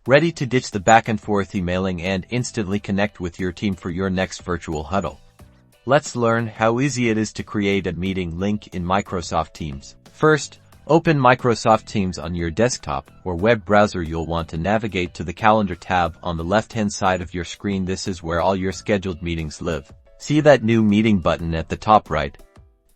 ready to ditch the back and forth emailing and instantly connect with your team for your next virtual huddle. Let's learn how easy it is to create a meeting link in Microsoft Teams. First, open Microsoft Teams on your desktop or web browser. You'll want to navigate to the Calendar tab on the left-hand side of your screen. This is where all your scheduled meetings live. See that new meeting button at the top right?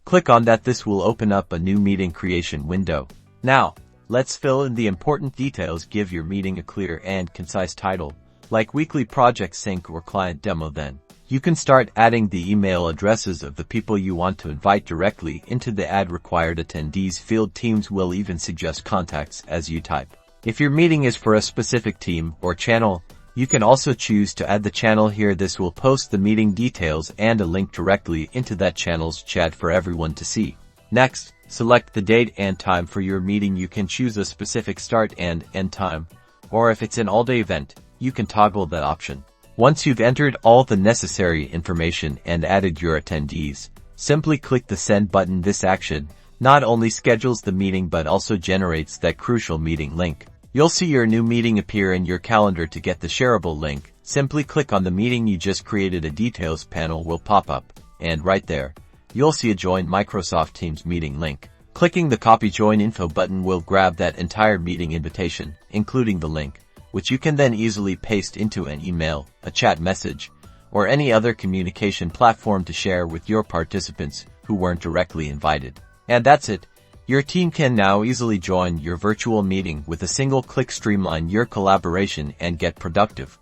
Click on that. This will open up a new meeting creation window. Now, let's fill in the important details. Give your meeting a clear and concise title, like Weekly Project Sync or Client Demo. Then, you can start adding the email addresses of the people you want to invite directly into the add required attendees field. Teams will even suggest contacts as you type. If your meeting is for a specific team or channel, you can also choose to add the channel here. This will post the meeting details and a link directly into that channel's chat for everyone to see. Next, select the date and time for your meeting. You can choose a specific start and end time, or if it's an all-day event, you can toggle that option. Once you've entered all the necessary information and added your attendees, simply click the send button. This action not only schedules the meeting but also generates that crucial meeting link. You'll see your new meeting appear in your calendar. To get the shareable link, simply click on the meeting you just created. A details panel will pop up, and right there, you'll see a Join Microsoft Teams meeting link. Clicking the Copy Join Info button will grab that entire meeting invitation, including the link, which you can then easily paste into an email, a chat message, or any other communication platform to share with your participants who weren't directly invited. And that's it. Your team can now easily join your virtual meeting with a single click. Streamline your collaboration and get productive.